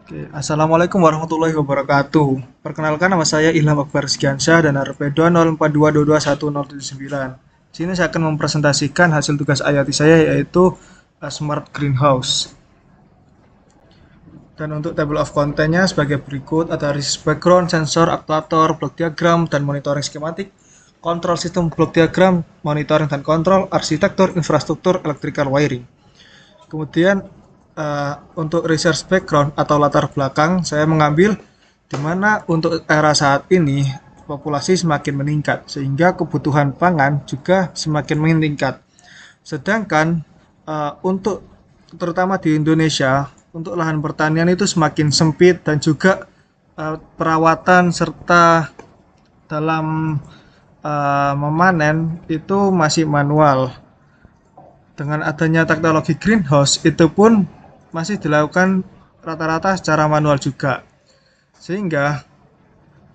Oke, Assalamualaikum warahmatullahi wabarakatuh. Perkenalkan, nama saya Ilham Akbar Segiansyah dan RP 204222109. Di sini saya akan mempresentasikan hasil tugas IoT saya, yaitu Smart Greenhouse. Dan untuk table of content-nya sebagai berikut: ada research background, sensor, aktuator, block diagram, dan monitoring skematik, kontrol sistem block diagram, monitoring dan kontrol, arsitektur, infrastruktur, electrical wiring. Kemudian untuk research background atau latar belakang, saya mengambil di mana untuk era saat ini populasi semakin meningkat sehingga kebutuhan pangan juga semakin meningkat. Sedangkan untuk terutama di Indonesia, untuk lahan pertanian itu semakin sempit dan juga perawatan serta dalam memanen itu masih manual. Dengan adanya teknologi greenhouse itu pun masih dilakukan rata-rata secara manual juga. Sehingga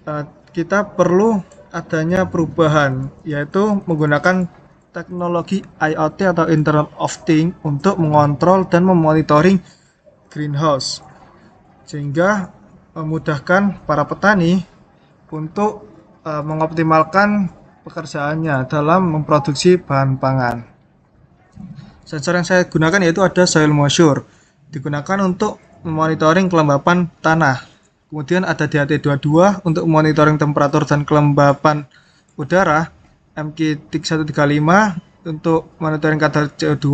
eh, kita perlu adanya perubahan, yaitu menggunakan teknologi IoT atau Internet of Things untuk mengontrol dan memonitoring greenhouse, sehingga memudahkan para petani untuk mengoptimalkan pekerjaannya dalam memproduksi bahan pangan. Sensor yang saya gunakan yaitu ada soil moisture, digunakan untuk memonitoring kelembapan tanah. Kemudian ada DHT22 untuk monitoring temperatur dan kelembapan udara, MQ135 untuk monitoring kadar CO2,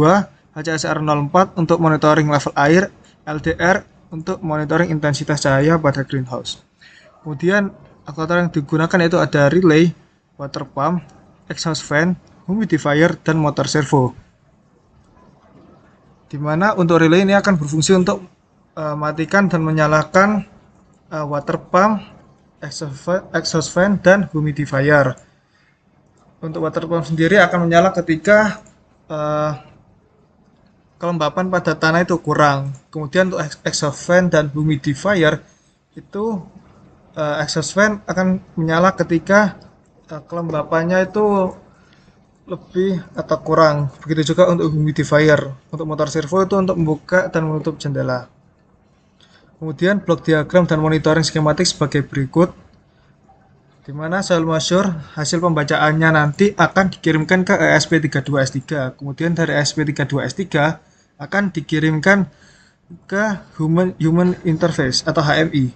HCSR04 untuk monitoring level air, LDR untuk monitoring intensitas cahaya pada greenhouse. Kemudian aktuator yang digunakan yaitu ada relay, water pump, exhaust fan, humidifier, dan motor servo. Di mana untuk relay ini akan berfungsi untuk matikan dan menyalakan water pump, exhaust fan, dan humidifier. Untuk water pump sendiri akan menyala ketika kelembapan pada tanah itu kurang. Kemudian untuk exhaust fan dan humidifier itu exhaust fan akan menyala ketika kelembapannya itu lebih atau kurang. Begitu juga untuk humidifier. Untuk motor servo itu untuk membuka dan menutup jendela. Kemudian blok diagram dan monitoring skematik sebagai berikut, di mana soil moisture hasil pembacaannya nanti akan dikirimkan ke ESP32S3. Kemudian dari ESP32S3 akan dikirimkan ke Human Interface atau HMI,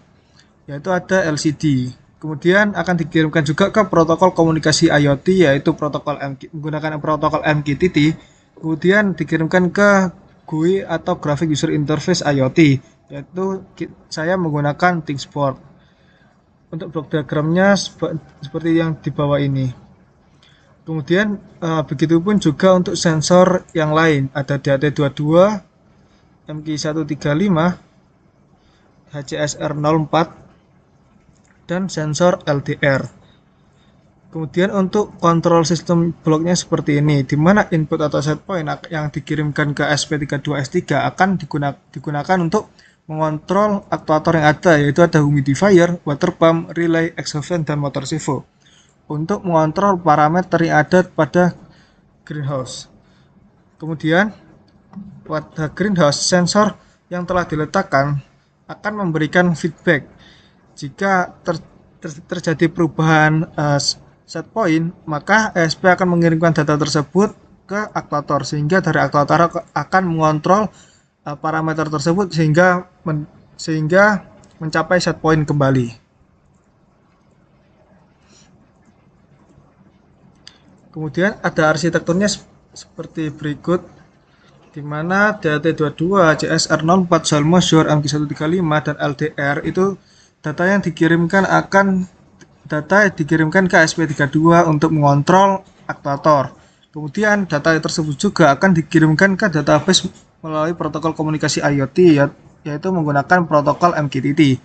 yaitu ada LCD. Kemudian akan dikirimkan juga ke protokol komunikasi IoT, yaitu menggunakan protokol MQTT. Kemudian dikirimkan ke GUI atau Graphic User Interface IoT, yaitu saya menggunakan ThinkSport. Untuk blok diagramnya seperti yang di bawah ini. Kemudian begitupun juga untuk sensor yang lain, ada DHT22, MQ135, HCSR04, dan sensor LDR. Kemudian untuk kontrol sistem bloknya seperti ini, di mana input atau set point yang dikirimkan ke SP32S3 akan digunakan untuk mengontrol aktuator yang ada, yaitu ada humidifier, water pump, relay, exhaust fan, dan motor servo, untuk mengontrol parameter yang ada pada greenhouse. Kemudian pada greenhouse, sensor yang telah diletakkan akan memberikan feedback jika terjadi perubahan set point, maka ESP akan mengirimkan data tersebut ke aktuator, sehingga dari aktuator akan mengontrol parameter tersebut sehingga mencapai set point kembali. Kemudian ada arsitekturnya seperti berikut, di mana DHT22, CSR04, soil moisture, MQ135, dan LDR itu data yang dikirimkan ke SP32 untuk mengontrol aktuator. Kemudian data tersebut juga akan dikirimkan ke database melalui protokol komunikasi IoT, yaitu menggunakan protokol MQTT.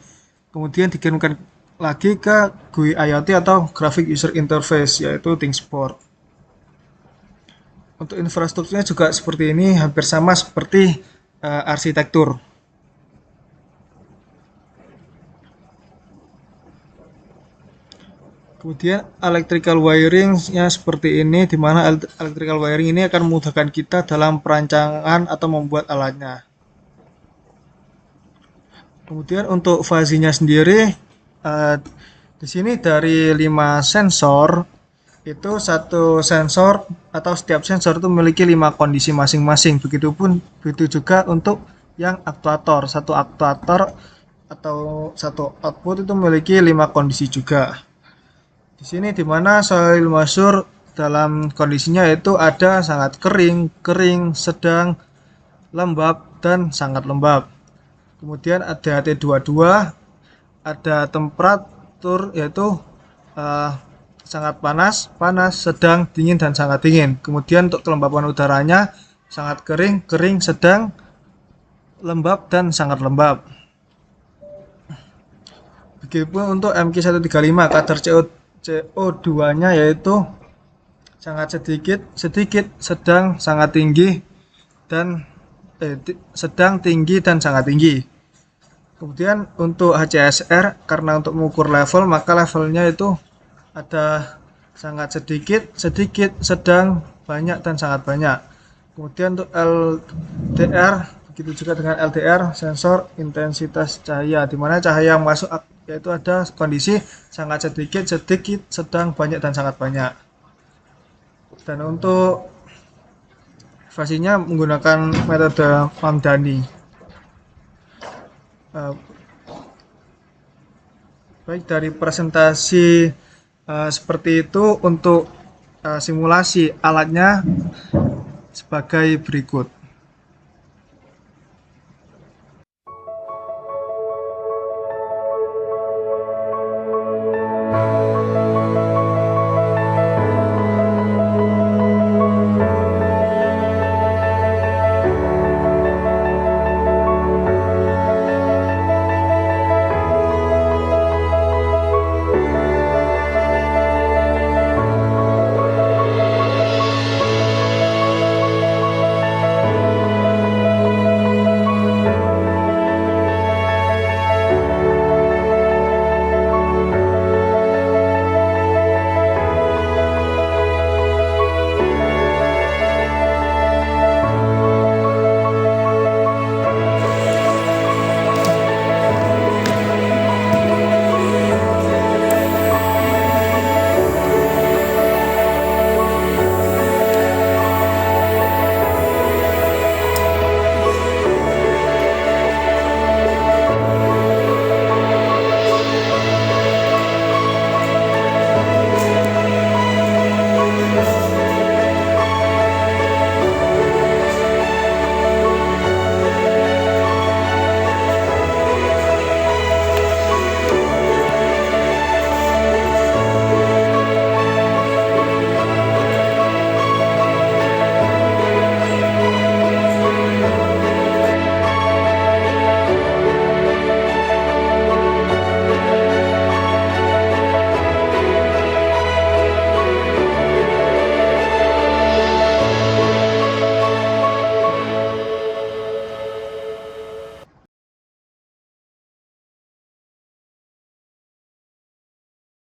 Kemudian dikirimkan lagi ke GUI IoT atau Graphic User Interface, yaitu ThinkSport. Untuk infrastrukturnya juga seperti ini, hampir sama seperti arsitektur. Kemudian electrical wiring-nya seperti ini, di mana electrical wiring ini akan memudahkan kita dalam perancangan atau membuat alatnya. Kemudian untuk fuzzy-nya sendiri, di sini dari 5 sensor itu satu sensor atau setiap sensor itu memiliki 5 kondisi masing-masing. Begitu juga untuk yang aktuator. Satu aktuator atau satu output itu memiliki 5 kondisi juga. Di sini dimana soil moisture dalam kondisinya itu ada sangat kering, kering, sedang, lembab, dan sangat lembab. Kemudian ada T22, ada temperatur yaitu eh, sangat panas, panas, sedang, dingin, dan sangat dingin. Kemudian untuk kelembapan udaranya sangat kering, kering, sedang, lembab, dan sangat lembab. Begitupun untuk MQ135, kadar CO2-nya yaitu sangat sedikit, sedikit, sedang, sangat tinggi, dan sedang, tinggi, dan sangat tinggi. Kemudian untuk HCSR, karena untuk mengukur level, maka levelnya itu ada sangat sedikit, sedikit, sedang, banyak, dan sangat banyak. Kemudian untuk LDR, begitu juga dengan LDR, sensor intensitas cahaya, di mana cahaya yang masuk yaitu ada kondisi sangat sedikit, sedikit, sedang, banyak, dan sangat banyak. Dan untuk fasinya menggunakan metode Mamdani. Baik, dari presentasi seperti itu untuk simulasi alatnya sebagai berikut.